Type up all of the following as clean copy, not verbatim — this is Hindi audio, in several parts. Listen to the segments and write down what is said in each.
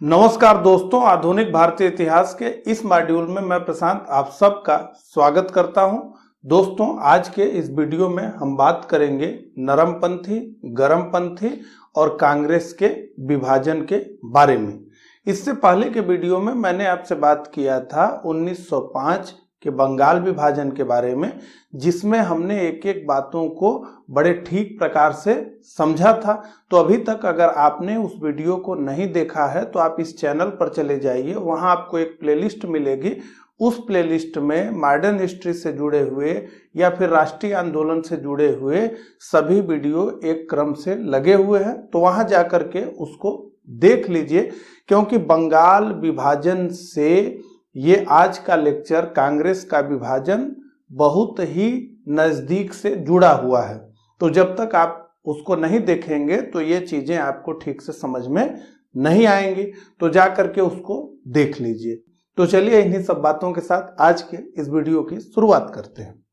नमस्कार दोस्तों, आधुनिक भारतीय इतिहास के इस मॉड्यूल में मैं प्रशांत आप सबका स्वागत करता हूं। दोस्तों, आज के इस वीडियो में हम बात करेंगे नरमपंथी, गरमपंथी और कांग्रेस के विभाजन के बारे में। इससे पहले के वीडियो में मैंने आपसे बात किया था 1905 के बंगाल विभाजन के बारे में, जिसमें हमने एक एक बातों को बड़े ठीक प्रकार से समझा था। तो अभी तक अगर आपने उस वीडियो को नहीं देखा है तो आप इस चैनल पर चले जाइए, वहां आपको एक प्लेलिस्ट मिलेगी। उस प्लेलिस्ट में मॉडर्न हिस्ट्री से जुड़े हुए या फिर राष्ट्रीय आंदोलन से जुड़े हुए सभी वीडियो एक क्रम से लगे हुए हैं, तो वहां जाकर के उसको देख लीजिए, क्योंकि बंगाल विभाजन से ये आज का लेक्चर कांग्रेस का विभाजन बहुत ही नजदीक से जुड़ा हुआ है। तो जब तक आप उसको नहीं देखेंगे तो ये चीजें आपको ठीक से समझ में नहीं आएंगी, तो जा करके उसको देख लीजिए। तो चलिए इन्हीं सब बातों के साथ आज के इस वीडियो की शुरुआत करते हैं।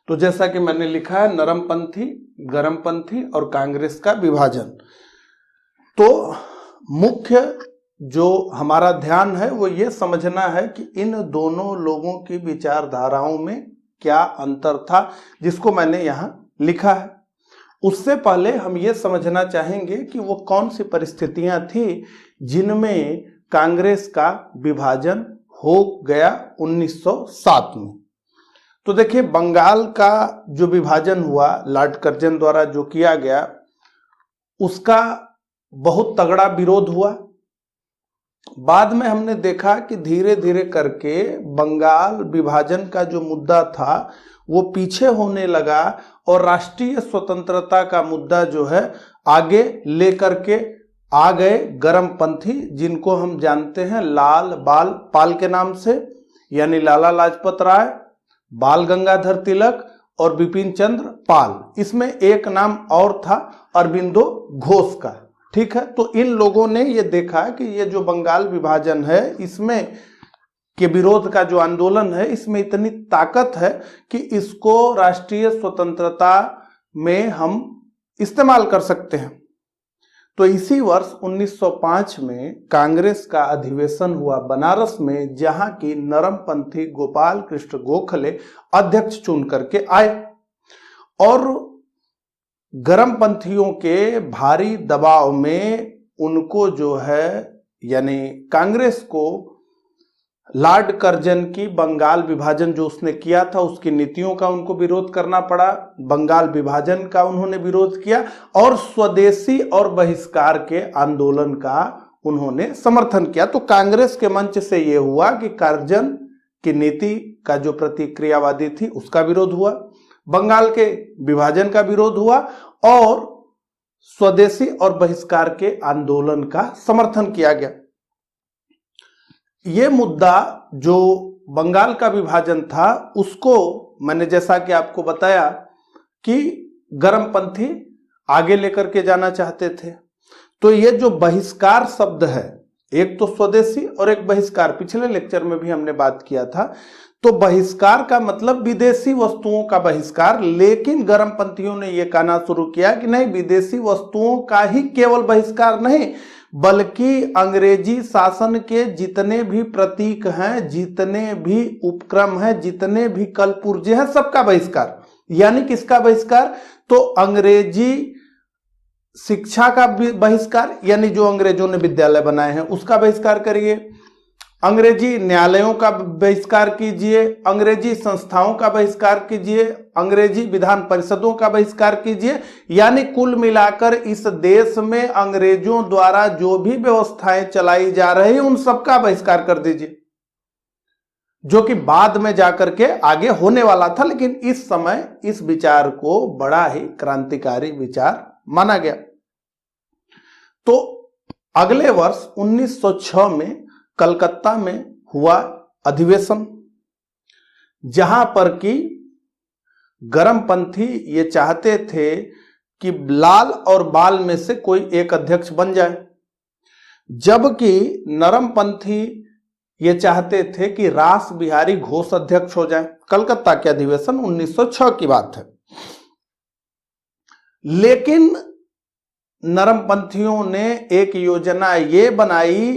तो जैसा कि मैंने लिखा है, नरमपंथी, गरमपंथी और कांग्रेस का विभाजन। तो मुख्य जो हमारा ध्यान है वो ये समझना है कि इन दोनों लोगों की विचारधाराओं में क्या अंतर था, जिसको मैंने यहां लिखा है। उससे पहले हम ये समझना चाहेंगे कि वो कौन सी परिस्थितियां थी जिनमें कांग्रेस का विभाजन हो गया 1907 में। तो देखिए, बंगाल का जो विभाजन हुआ लॉर्ड कर्जन द्वारा जो किया गया, उसका बहुत तगड़ा विरोध हुआ। बाद में हमने देखा कि धीरे धीरे करके बंगाल विभाजन का जो मुद्दा था वो पीछे होने लगा और राष्ट्रीय स्वतंत्रता का मुद्दा जो है आगे लेकर के आ गए गरमपंथी, जिनको हम जानते हैं लाल बाल पाल के नाम से, यानी लाला लाजपत राय, बाल गंगाधर तिलक और बिपिन चंद्र पाल। इसमें एक नाम और था, अरबिंदो घोष का। ठीक है, तो इन लोगों ने ये देखा कि ये जो बंगाल विभाजन है, इसमें के विरोध का जो आंदोलन है, इसमें इतनी ताकत है कि इसको राष्ट्रीय स्वतंत्रता में हम इस्तेमाल कर सकते हैं। तो इसी वर्ष 1905 में कांग्रेस का अधिवेशन हुआ बनारस में, जहां की नरमपंथी गोपाल कृष्ण गोखले अध्यक्ष चुन करके आए और गरमपंथियों के भारी दबाव में उनको जो है, यानी कांग्रेस को लॉर्ड कर्जन की बंगाल विभाजन जो उसने किया था उसकी नीतियों का उनको विरोध करना पड़ा। बंगाल विभाजन का उन्होंने विरोध किया और स्वदेशी और बहिष्कार के आंदोलन का उन्होंने समर्थन किया। तो कांग्रेस के मंच से यह हुआ कि कर्जन की नीति का जो प्रतिक्रियावादी थी उसका विरोध हुआ, बंगाल के विभाजन का विरोध हुआ और स्वदेशी और बहिष्कार के आंदोलन का समर्थन किया गया। ये मुद्दा जो बंगाल का विभाजन था उसको मैंने जैसा कि आपको बताया कि गरमपंथी आगे लेकर के जाना चाहते थे। तो ये जो बहिष्कार शब्द है, एक तो स्वदेशी और एक बहिष्कार, पिछले लेक्चर में भी हमने बात किया था। तो बहिष्कार का मतलब विदेशी वस्तुओं का बहिष्कार, लेकिन गरमपंथियों ने यह कहना शुरू किया कि नहीं, विदेशी वस्तुओं का ही केवल बहिष्कार नहीं, बल्कि अंग्रेजी शासन के जितने भी प्रतीक हैं, जितने भी उपक्रम हैं, जितने भी कलपुर्जे हैं, सबका बहिष्कार। यानी किसका बहिष्कार? तो अंग्रेजी शिक्षा का बहिष्कार, यानी जो अंग्रेजों ने विद्यालय बनाए हैं उसका बहिष्कार करिए, अंग्रेजी न्यायालयों का बहिष्कार कीजिए, अंग्रेजी संस्थाओं का बहिष्कार कीजिए, अंग्रेजी विधान परिषदों का बहिष्कार कीजिए। यानी कुल मिलाकर इस देश में अंग्रेजों द्वारा जो भी व्यवस्थाएं चलाई जा रही उन सबका बहिष्कार कर दीजिए, जो कि बाद में जाकर के आगे होने वाला था। लेकिन इस समय इस विचार को बड़ा ही क्रांतिकारी विचार माना गया। तो अगले वर्ष 1906 में कलकत्ता में हुआ अधिवेशन, जहां पर कि गरमपंथी ये चाहते थे कि लाल और बाल में से कोई एक अध्यक्ष बन जाए, जबकि नरमपंथी ये चाहते थे कि रास बिहारी घोष अध्यक्ष हो जाए। कलकत्ता के अधिवेशन 1906 की बात है। लेकिन नरमपंथियों ने एक योजना ये बनाई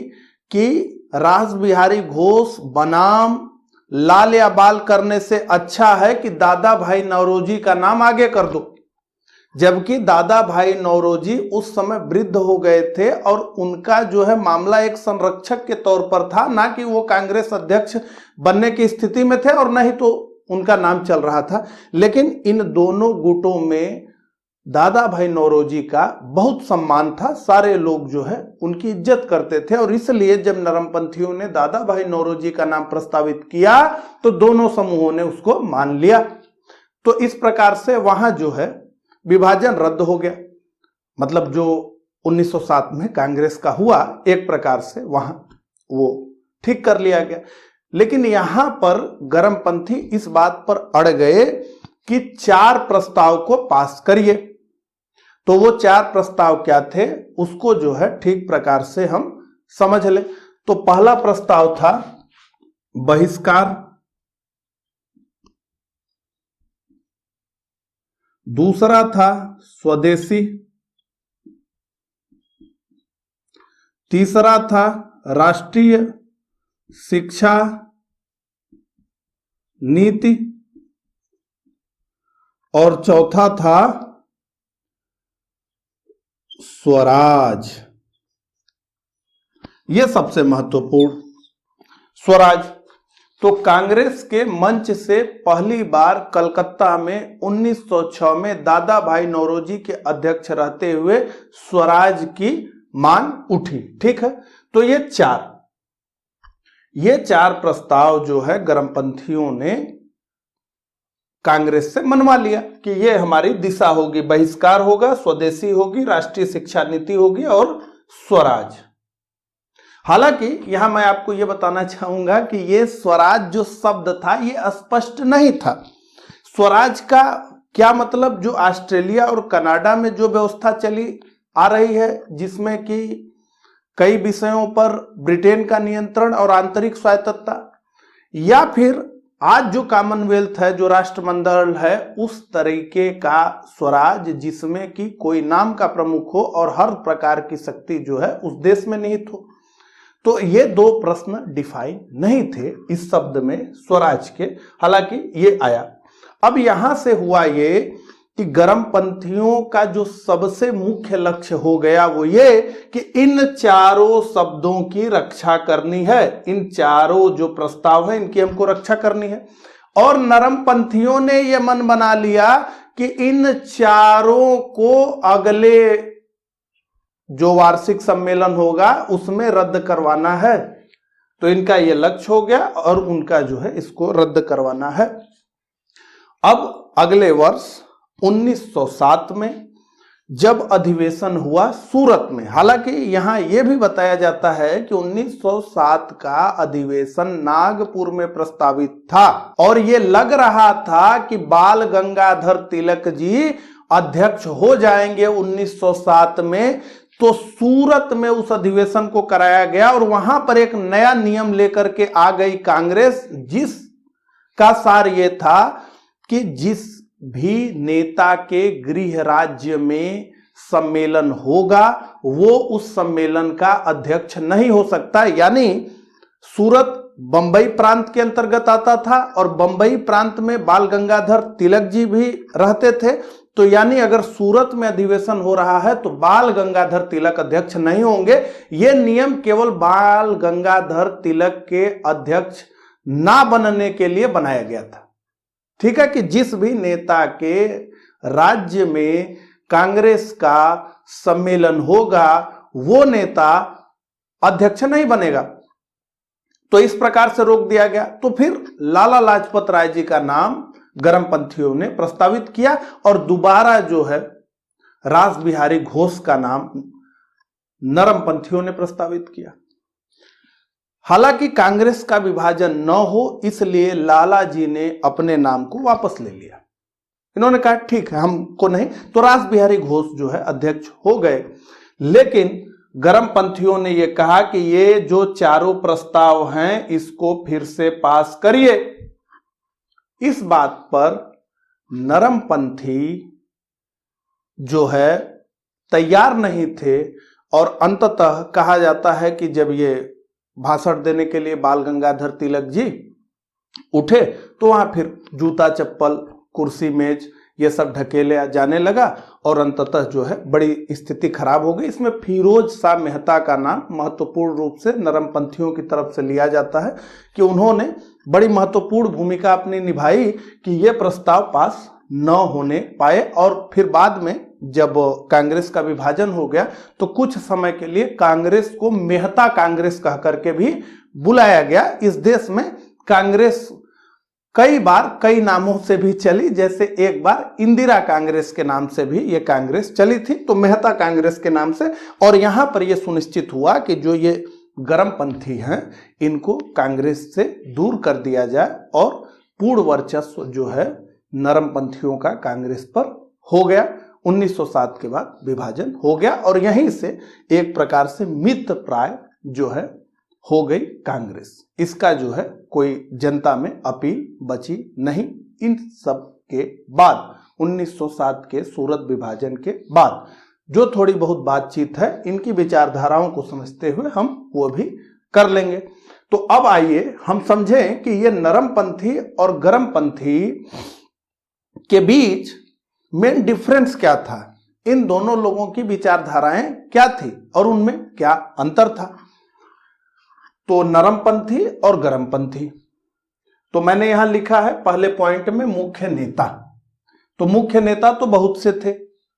कि रास बिहारी घोष बनाम लाल या बाल करने से अच्छा है कि दादा भाई नौरोजी का नाम आगे कर दो। जबकि दादा भाई नौरोजी उस समय वृद्ध हो गए थे और उनका जो है मामला एक संरक्षक के तौर पर था, ना कि वो कांग्रेस अध्यक्ष बनने की स्थिति में थे और न ही तो उनका नाम चल रहा था। लेकिन इन दोनों गुटों में दादा भाई नौरोजी का बहुत सम्मान था, सारे लोग जो है उनकी इज्जत करते थे और इसलिए जब नरमपंथियों ने दादा भाई नौरोजी का नाम प्रस्तावित किया तो दोनों समूहों ने उसको मान लिया। तो इस प्रकार से वहां जो है विभाजन रद्द हो गया। मतलब जो 1907 में कांग्रेस का हुआ एक प्रकार से वहां वो ठीक कर लिया गया। लेकिन यहां पर गरमपंथी इस बात पर अड़ गए कि 4 प्रस्ताव को पास करिए। तो वो 4 प्रस्ताव क्या थे उसको जो है ठीक प्रकार से हम समझ लें। तो पहला प्रस्ताव था बहिष्कार, दूसरा था स्वदेशी, तीसरा था राष्ट्रीय शिक्षा नीति और चौथा था स्वराज। यह सबसे महत्वपूर्ण स्वराज। तो कांग्रेस के मंच से पहली बार कलकत्ता में 1906 में दादा भाई नौरोजी के अध्यक्ष रहते हुए स्वराज की मांग उठी। ठीक है, तो ये चार प्रस्ताव जो है गरमपंथियों ने कांग्रेस से मनवा लिया कि ये हमारी दिशा होगी, बहिष्कार होगा, स्वदेशी होगी, राष्ट्रीय शिक्षा नीति होगी और स्वराज। हालांकि यहां मैं आपको यह बताना चाहूंगा कि यह स्वराज जो शब्द था यह स्पष्ट नहीं था। स्वराज का क्या मतलब, जो ऑस्ट्रेलिया और कनाडा में जो व्यवस्था चली आ रही है जिसमें कि कई विषयों पर ब्रिटेन का नियंत्रण और आंतरिक स्वायत्तता, या फिर आज जो कॉमनवेल्थ है, जो राष्ट्रमंडल है, उस तरीके का स्वराज जिसमें कि कोई नाम का प्रमुख हो और हर प्रकार की शक्ति जो है उस देश में निहित हो। तो ये 2 प्रश्न डिफाइन नहीं थे इस शब्द में स्वराज के, हालांकि ये आया। अब यहां से हुआ ये कि गरमपंथियों का जो सबसे मुख्य लक्ष्य हो गया वो ये कि इन चारों शब्दों की रक्षा करनी है। इन चारों जो प्रस्ताव है इनकी हमको रक्षा करनी है। और नरमपंथियों ने यह मन बना लिया कि इन चारों को अगले जो वार्षिक सम्मेलन होगा उसमें रद्द करवाना है। तो इनका यह लक्ष्य हो गया और उनका जो है इसको रद्द करवाना है। अब अगले वर्ष 1907 में जब अधिवेशन हुआ सूरत में, हालांकि यहां यह भी बताया जाता है कि 1907 का अधिवेशन नागपुर में प्रस्तावित था और यह लग रहा था कि बाल गंगाधर तिलक जी अध्यक्ष हो जाएंगे 1907 में। तो सूरत में उस अधिवेशन को कराया गया और वहां पर एक नया नियम लेकर के आ गई कांग्रेस, जिसका सार यह था कि जिस भी नेता के गृह राज्य में सम्मेलन होगा वो उस सम्मेलन का अध्यक्ष नहीं हो सकता। यानी सूरत बंबई प्रांत के अंतर्गत आता था और बंबई प्रांत में बाल गंगाधर तिलक जी भी रहते थे। तो यानी अगर सूरत में अधिवेशन हो रहा है तो बाल गंगाधर तिलक अध्यक्ष नहीं होंगे। यह नियम केवल बाल गंगाधर तिलक के अध्यक्ष ना बनने के लिए बनाया गया था। ठीक है, कि जिस भी नेता के राज्य में कांग्रेस का सम्मेलन होगा वो नेता अध्यक्ष नहीं बनेगा। तो इस प्रकार से रोक दिया गया। तो फिर लाला लाजपत राय जी का नाम गरमपंथियों ने प्रस्तावित किया और दोबारा जो है रास बिहारी घोष का नाम नरमपंथियों ने प्रस्तावित किया। हालांकि कांग्रेस का विभाजन न हो इसलिए लाला जी ने अपने नाम को वापस ले लिया। इन्होंने कहा ठीक है हमको नहीं, तो रास बिहारी घोष जो है अध्यक्ष हो गए। लेकिन गर्मपंथियों ने यह कहा कि ये जो चारों प्रस्ताव हैं इसको फिर से पास करिए। इस बात पर नरमपंथी जो है तैयार नहीं थे और अंततः कहा जाता है कि जब ये भाषण देने के लिए बाल गंगाधर तिलक जी उठे तो वहां फिर जूता चप्पल कुर्सी मेज ये सब ढकेले जाने लगा और अंततः जो है बड़ी स्थिति खराब हो गई। इसमें फिरोज शाह मेहता का नाम महत्वपूर्ण रूप से नरमपंथियों की तरफ से लिया जाता है कि उन्होंने बड़ी महत्वपूर्ण भूमिका अपनी निभाई कि ये प्रस्ताव पास न होने पाए। और फिर बाद में जब कांग्रेस का विभाजन हो गया तो कुछ समय के लिए कांग्रेस को मेहता कांग्रेस कह करके भी बुलाया गया। इस देश में कांग्रेस कई बार कई नामों से भी चली, जैसे एक बार इंदिरा कांग्रेस के नाम से भी ये कांग्रेस चली थी, तो मेहता कांग्रेस के नाम से। और यहां पर यह सुनिश्चित हुआ कि जो ये गर्मपंथी हैं इनको कांग्रेस से दूर कर दिया जाए और पूर्ण वर्चस्व जो है नरमपंथियों का कांग्रेस पर हो गया। 1907 के बाद विभाजन हो गया और यहीं से एक प्रकार से मित्र प्राय जो है हो गई कांग्रेस। इसका जो है कोई जनता में अपील बची नहीं। इन सब के बाद 1907 के सूरत विभाजन के बाद जो थोड़ी बहुत बातचीत है इनकी विचारधाराओं को समझते हुए हम वो भी कर लेंगे। तो अब आइए हम समझें कि ये नरमपंथी और गर्मपंथी के बीच मेन डिफरेंस क्या था, इन दोनों लोगों की विचारधाराएं क्या थी और उनमें क्या अंतर था। तो नरमपंथी और गर्मपंथी, तो मैंने यहां लिखा है पहले पॉइंट में मुख्य नेता। तो मुख्य नेता तो बहुत से थे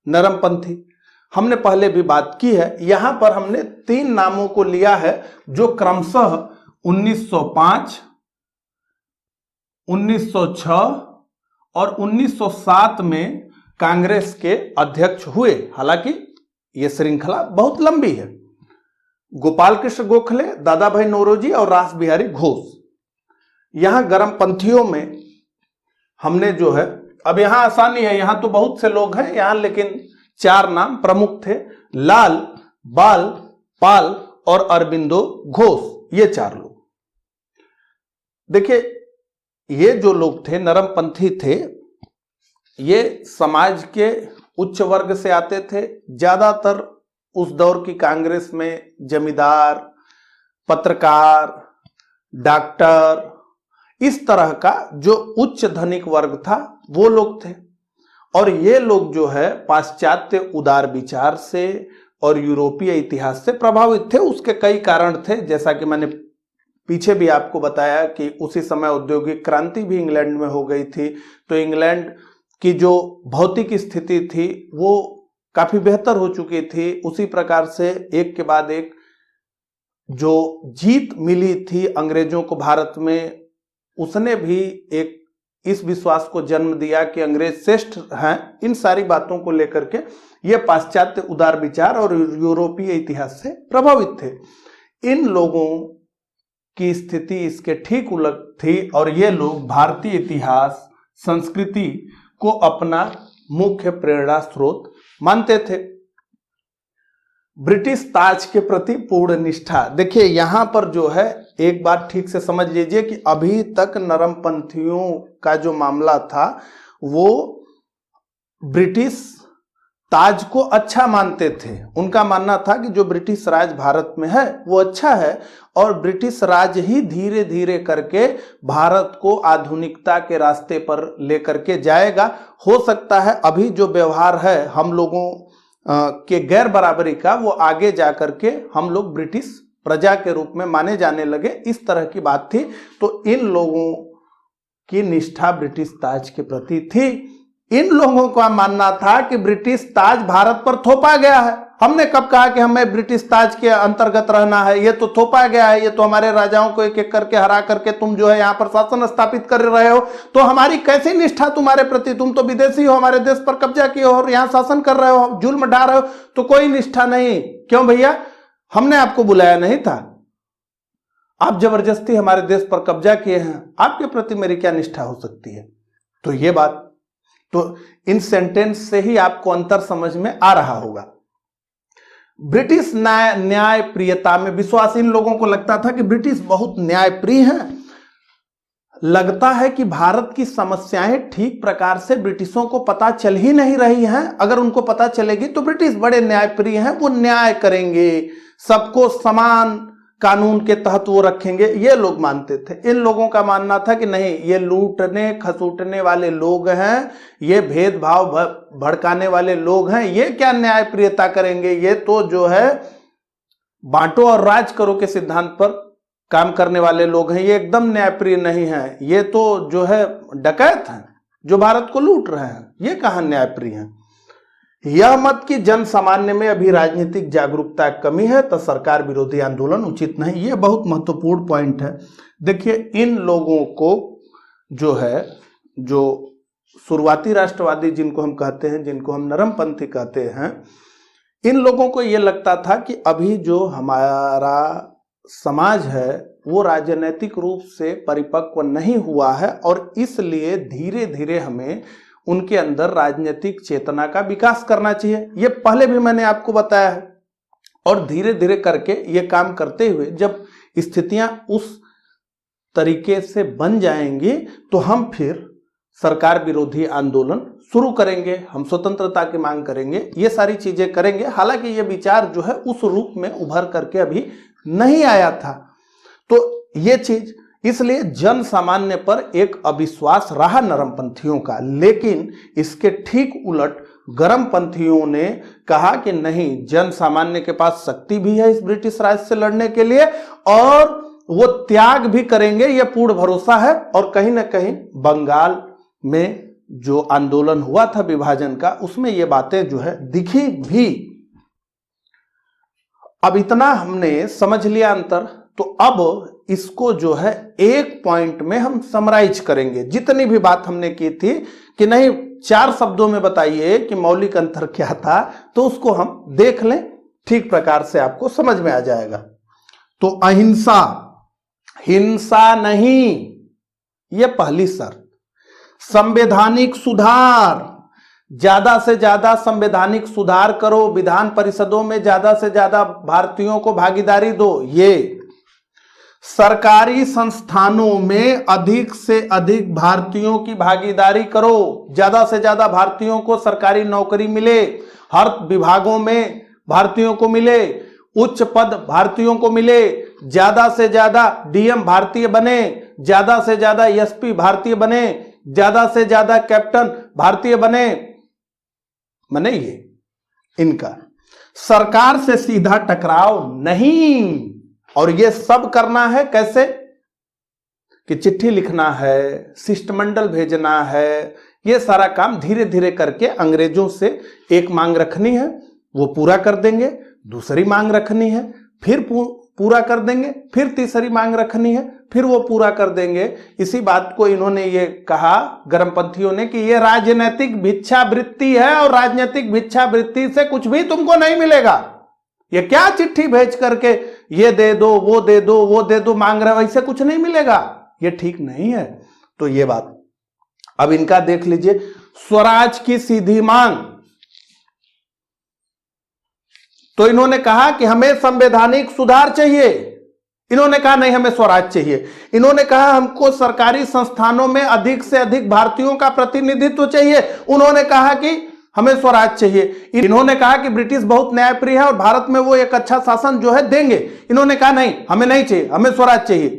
नरमपंथी, हमने पहले भी बात की है। यहां पर हमने 3 नामों को लिया है जो क्रमशः 1905, 1906 और 1907 में कांग्रेस के अध्यक्ष हुए। हालांकि यह श्रृंखला बहुत लंबी है। गोपाल कृष्ण गोखले, दादा भाई नौरोजी और रास बिहारी घोष। यहां गर्मपंथियों में हमने जो है, अब यहां आसानी है, यहां तो बहुत से लोग हैं यहां, लेकिन 4 नाम प्रमुख थे, लाल, बाल, पाल और अरबिंदो घोष। ये 4 लोग। देखिए ये जो लोग थे नरमपंथी थे, ये समाज के उच्च वर्ग से आते थे। ज्यादातर उस दौर की कांग्रेस में जमींदार, पत्रकार, डॉक्टर, इस तरह का जो उच्च धनिक वर्ग था वो लोग थे। और ये लोग जो है पाश्चात्य उदार विचार से और यूरोपीय इतिहास से प्रभावित थे। उसके कई कारण थे, जैसा कि मैंने पीछे भी आपको बताया कि उसी समय औद्योगिक क्रांति भी इंग्लैंड में हो गई थी। तो इंग्लैंड की जो भौतिक स्थिति थी वो काफी बेहतर हो चुकी थी। उसी प्रकार से एक के बाद एक जो जीत मिली थी अंग्रेजों को भारत में, उसने भी एक इस विश्वास को जन्म दिया कि अंग्रेज श्रेष्ठ हैं। इन सारी बातों को लेकर के ये पाश्चात्य उदार विचार और यूरोपीय इतिहास से प्रभावित थे। इन लोगों की स्थिति इसके ठीक उलट थी और ये लोग भारतीय इतिहास, संस्कृति को अपना मुख्य प्रेरणा स्रोत मानते थे। ब्रिटिश ताज के प्रति पूर्ण निष्ठा। देखिए यहां पर जो है एक बात ठीक से समझ लीजिए कि अभी तक नरमपंथियों का जो मामला था वो ब्रिटिश ताज को अच्छा मानते थे। उनका मानना था कि जो ब्रिटिश राज भारत में है वो अच्छा है और ब्रिटिश राज ही धीरे धीरे करके भारत को आधुनिकता के रास्ते पर लेकर के जाएगा। हो सकता है अभी जो व्यवहार है हम लोगों के गैर बराबरी का, वो आगे जाकर के हम लोग ब्रिटिश प्रजा के रूप में माने जाने लगे, इस तरह की बात थी। तो इन लोगों की निष्ठा ब्रिटिश ताज के प्रति थी। इन लोगों का मानना था कि ब्रिटिश ताज भारत पर थोपा गया है। हमने कब कहा कि हमें ब्रिटिश ताज के अंतर्गत रहना है? ये तो थोपा गया है, ये तो हमारे राजाओं को एक एक करके हरा करके तुम जो है यहाँ पर शासन स्थापित कर रहे हो, तो हमारी कैसी निष्ठा तुम्हारे प्रति? तुम तो विदेशी हो, हमारे देश पर कब्जा किए हो और यहाँ शासन कर रहे हो, जुल्म ढा रहे हो, तो कोई निष्ठा नहीं। क्यों भैया? हमने आपको बुलाया नहीं था, आप जबरदस्ती हमारे देश पर कब्जा किए हैं, आपके प्रति मेरी क्या निष्ठा हो सकती है? तो ये बात, तो इन सेंटेंस से ही आपको अंतर समझ में आ रहा होगा। ब्रिटिश न्याय प्रियता में विश्वास। इन लोगों को लगता था कि ब्रिटिश बहुत न्यायप्रिय हैं। लगता है कि भारत की समस्याएं ठीक प्रकार से ब्रिटिशों को पता चल ही नहीं रही हैं। अगर उनको पता चलेगी तो ब्रिटिश बड़े न्यायप्रिय हैं, वो न्याय करेंगे, सबको समान कानून के तहत वो रखेंगे, ये लोग मानते थे। इन लोगों का मानना था कि नहीं, ये लूटने खसूटने वाले लोग हैं, ये भेदभाव भड़काने वाले लोग हैं, ये क्या न्यायप्रियता करेंगे, ये तो जो है बांटो और राज करो के सिद्धांत पर काम करने वाले लोग हैं, ये एकदम न्यायप्रिय नहीं है, ये तो जो है डकैत हैं जो भारत को लूट रहे हैं, ये कहां न्यायप्रिय हैं। यह मत कि जन सामान्य में अभी राजनीतिक जागरूकता की कमी है तो सरकार विरोधी आंदोलन उचित नहीं, ये बहुत महत्वपूर्ण पॉइंट है। देखिए, इन लोगों को जो है, जो शुरुआती राष्ट्रवादी जिनको हम कहते हैं, जिनको हम नरमपंथी कहते हैं, इन लोगों को यह लगता था कि अभी जो हमारा समाज है वो राजनीतिक रूप से परिपक्व नहीं हुआ है और इसलिए धीरे धीरे हमें उनके अंदर राजनीतिक चेतना का विकास करना चाहिए। ये पहले भी मैंने आपको बताया है। और धीरे धीरे करके ये काम करते हुए जब स्थितियां उस तरीके से बन जाएंगी तो हम फिर सरकार विरोधी आंदोलन शुरू करेंगे, हम स्वतंत्रता की मांग करेंगे, ये सारी चीजें करेंगे। हालांकि ये विचार जो है उस रूप में उभर करके अभी नहीं आया था। तो ये चीज, इसलिए जन सामान्य पर एक अविश्वास रहा नरमपंथियों का, लेकिन इसके ठीक उलट गरमपंथियों ने कहा कि नहीं, जन सामान्य के पास शक्ति भी है इस ब्रिटिश राज से लड़ने के लिए और वो त्याग भी करेंगे, ये पूर्ण भरोसा है। और कहीं ना कहीं बंगाल में जो आंदोलन हुआ था विभाजन का, उसमें ये बातें जो है दिखी भी। अब इतना हमने समझ लिया अंतर, तो अब इसको जो है एक पॉइंट में हम समराइज करेंगे। जितनी भी बात हमने की थी कि नहीं 4 शब्दों में बताइए कि मौलिक अंतर क्या था, तो उसको हम देख लें, ठीक प्रकार से आपको समझ में आ जाएगा। तो अहिंसा, हिंसा नहीं, यह पहली शर्त। संवैधानिक सुधार, ज्यादा से ज्यादा संवैधानिक सुधार करो, विधान परिषदों में ज्यादा से ज्यादा भारतीयों को भागीदारी दो। ये सरकारी संस्थानों में अधिक से अधिक भारतीयों की भागीदारी करो, ज्यादा से ज्यादा भारतीयों को सरकारी नौकरी मिले, हर विभागों में भारतीयों को मिले, उच्च पद भारतीयों को मिले, ज्यादा से ज्यादा डीएम भारतीय बने, ज्यादा से ज्यादा एसपी भारतीय बने, ज्यादा से ज्यादा कैप्टन भारतीय बने। माने ये इनका सरकार से सीधा टकराव नहीं। और ये सब करना है कैसे कि चिट्ठी लिखना है, शिष्टमंडल भेजना है, ये सारा काम धीरे धीरे करके अंग्रेजों से एक मांग रखनी है, वो पूरा कर देंगे, दूसरी मांग रखनी है, फिर पूरा कर देंगे, फिर तीसरी मांग रखनी है, फिर वो पूरा कर देंगे। इसी बात को इन्होंने ये कहा गरमपंथियों ने कि ये राजनीतिक भिक्षावृत्ति है और राजनीतिक भिक्षावृत्ति से कुछ भी तुमको नहीं मिलेगा। ये क्या चिट्ठी भेज करके ये दे दो, वो दे दो, वो दे दो मांग रहे, वैसे कुछ नहीं मिलेगा, ये ठीक नहीं है। तो ये बात अब इनका देख लीजिए, स्वराज की सीधी मांग। तो इन्होंने कहा कि हमें संवैधानिक सुधार चाहिए, इन्होंने कहा नहीं हमें स्वराज चाहिए। इन्होंने कहा हमको सरकारी संस्थानों में अधिक से अधिक भारतीयों का प्रतिनिधित्व चाहिए, उन्होंने कहा कि हमें स्वराज चाहिए। इन्होंने कहा कि ब्रिटिश बहुत न्यायप्रिय है और भारत में वो एक अच्छा शासन जो है देंगे, इन्होंने कहा नहीं हमें नहीं चाहिए, हमें स्वराज चाहिए।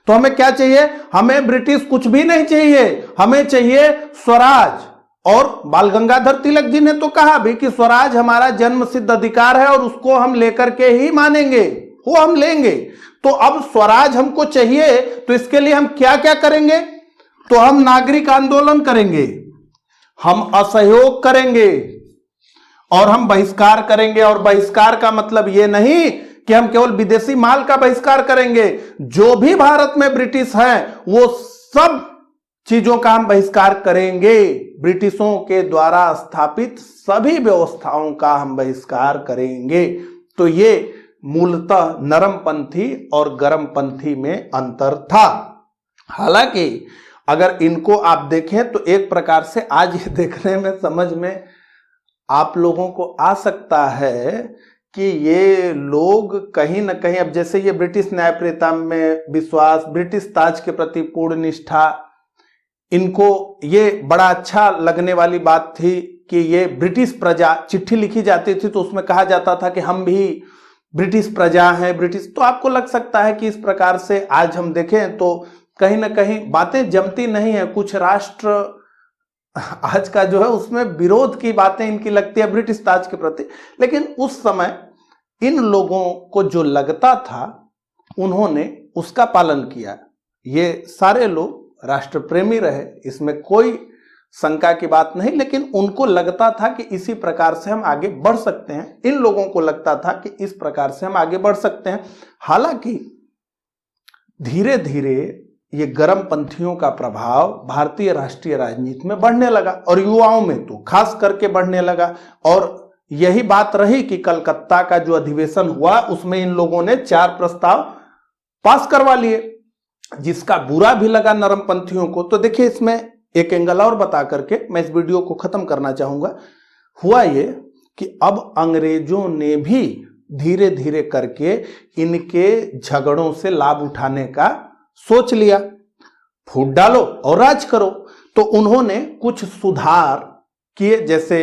तो हमें क्या चाहिए? हमें ब्रिटिश कुछ भी नहीं चाहिए, हमें चाहिए स्वराज। और बाल गंगाधर तिलक जी ने तो कहा भी कि स्वराज हमारा जन्म सिद्ध अधिकार है और उसको हम लेकर के ही मानेंगे, वो हम लेंगे। तो अब स्वराज हमको चाहिए, तो इसके लिए हम क्या क्या करेंगे? तो हम नागरिक आंदोलन करेंगे, हम असहयोग करेंगे और हम बहिष्कार करेंगे। और बहिष्कार का मतलब यह नहीं कि हम केवल विदेशी माल का बहिष्कार करेंगे, जो भी भारत में ब्रिटिश हैं वो सब चीजों का हम बहिष्कार करेंगे। ब्रिटिशों के द्वारा स्थापित सभी व्यवस्थाओं का हम बहिष्कार करेंगे। तो ये मूलतः नरमपंथी और गरमपंथी में अंतर था। हालांकि अगर इनको आप देखें तो एक प्रकार से आज ये देखने में समझ में आप लोगों को आ सकता है कि ये लोग कहीं ना कहीं, अब जैसे ये ब्रिटिश न्यायप्रियता में विश्वास, ब्रिटिश ताज के प्रति पूर्ण निष्ठा, इनको ये बड़ा अच्छा लगने वाली बात थी कि ये ब्रिटिश प्रजा, चिट्ठी लिखी जाती थी तो उसमें कहा जाता था कि हम भी ब्रिटिश प्रजा हैं, ब्रिटिश। तो आपको लग सकता है कि इस प्रकार से आज हम देखें तो कहीं ना कहीं बातें जमती नहीं है। कुछ राष्ट्र आज का जो है उसमें विरोध की बातें इनकी लगती है ब्रिटिश ताज के प्रति, लेकिन उस समय इन लोगों को जो लगता था उन्होंने उसका पालन किया। ये सारे लोग राष्ट्र प्रेमी रहे, इसमें कोई शंका की बात नहीं, लेकिन उनको लगता था कि इसी प्रकार से हम आगे बढ़ सकते हैं। इन लोगों को लगता था कि इस प्रकार से हम आगे बढ़ सकते हैं। हालांकि धीरे धीरे ये गर्मपंथियों का प्रभाव भारतीय राष्ट्रीय राजनीति में बढ़ने लगा और युवाओं में तो खास करके बढ़ने लगा। और यही बात रही कि कलकत्ता का जो अधिवेशन हुआ उसमें इन लोगों ने 4 प्रस्ताव पास करवा लिए, जिसका बुरा भी लगा नरमपंथियों को। तो देखिए, इसमें एक एंगल और बता करके मैं इस वीडियो को खत्म करना चाहूंगा। हुआ ये कि अब अंग्रेजों ने भी धीरे धीरे करके इनके झगड़ों से लाभ उठाने का सोच लिया। फूट डालो और राज करो। तो उन्होंने कुछ सुधार किए, जैसे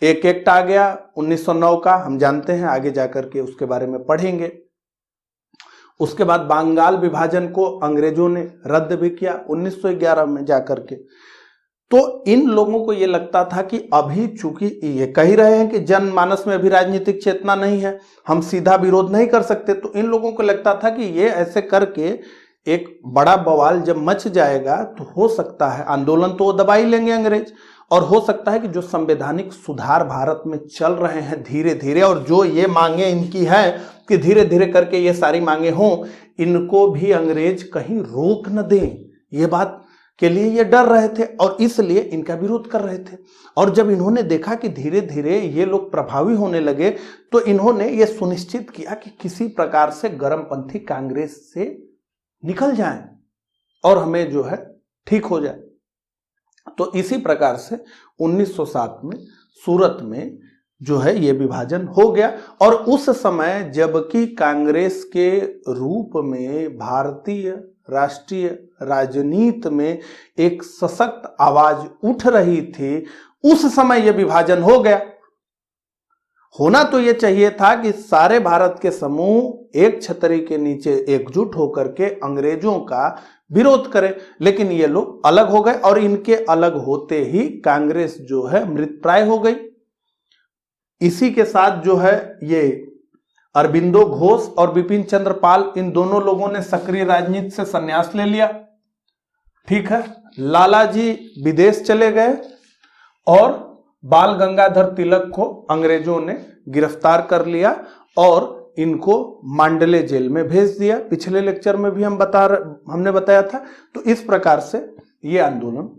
एक एक्ट आ गया 1909 का, हम जानते हैं, आगे जाकर के उसके बारे में पढ़ेंगे। उसके बाद बंगाल विभाजन को अंग्रेजों ने रद्द भी किया 1911 में जाकर के। तो इन लोगों को यह लगता था कि अभी चूंकि ये कह ही रहे हैं कि जनमानस में अभी राजनीतिक चेतना नहीं है, हम सीधा विरोध नहीं कर सकते। तो इन लोगों को लगता था कि ये ऐसे करके एक बड़ा बवाल जब मच जाएगा तो हो सकता है आंदोलन तो वो दबा ही लेंगे अंग्रेज, और हो सकता है कि जो संवैधानिक सुधार भारत में चल रहे हैं धीरे धीरे, और जो ये मांगे इनकी है कि धीरे धीरे करके ये सारी मांगे हों, इनको भी अंग्रेज कहीं रोक न दें, ये बात के लिए ये डर रहे थे और इसलिए इनका विरोध कर रहे थे। और जब इन्होंने देखा कि धीरे धीरे ये लोग प्रभावी होने लगे तो इन्होंने ये सुनिश्चित किया कि किसी प्रकार से गर्मपंथी कांग्रेस से निकल जाएं और हमें जो है ठीक हो जाए। तो इसी प्रकार से 1907 में सूरत में जो है ये विभाजन हो गया। और उस समय जबकि कांग्रेस के रूप में भारतीय राष्ट्रीय राजनीति में एक सशक्त आवाज उठ रही थी, उस समय यह विभाजन हो गया। होना तो यह चाहिए था कि सारे भारत के समूह एक छतरी के नीचे एकजुट होकर के अंग्रेजों का विरोध करें, लेकिन ये लोग अलग हो गए और इनके अलग होते ही कांग्रेस जो है मृतप्राय हो गई। इसी के साथ जो है ये अरबिंदो घोष और बिपिन चंद्र पाल, इन दोनों लोगों ने सक्रिय राजनीति से संन्यास ले लिया। ठीक है, लाला जी विदेश चले गए और बाल गंगाधर तिलक को अंग्रेजों ने गिरफ्तार कर लिया और इनको मांडले जेल में भेज दिया। पिछले लेक्चर में भी हमने बताया था। तो इस प्रकार से ये आंदोलन,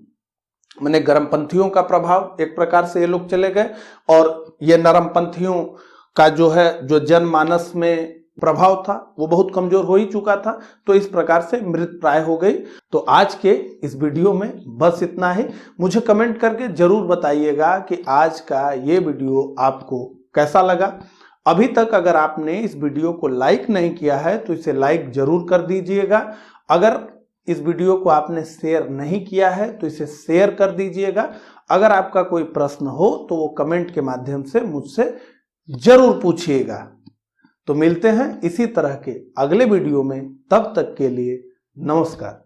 माने गर्मपंथियों का प्रभाव एक प्रकार से ये लोग चले गए और ये नरमपंथियों का जो है जो जनमानस में प्रभाव था वो बहुत कमजोर हो ही चुका था। तो इस प्रकार से मृतप्राय हो गई। तो आज के इस वीडियो में बस इतना ही। मुझे कमेंट करके जरूर बताइएगा कि आज का ये वीडियो आपको कैसा लगा। अभी तक अगर आपने इस वीडियो को लाइक नहीं किया है तो इसे लाइक जरूर कर दीजिएगा। अगर इस वीडियो को आपने शेयर नहीं किया है तो इसे शेयर कर दीजिएगा। अगर आपका कोई प्रश्न हो तो वो कमेंट के माध्यम से मुझसे जरूर पूछिएगा। तो मिलते हैं इसी तरह के अगले वीडियो में, तब तक के लिए नमस्कार।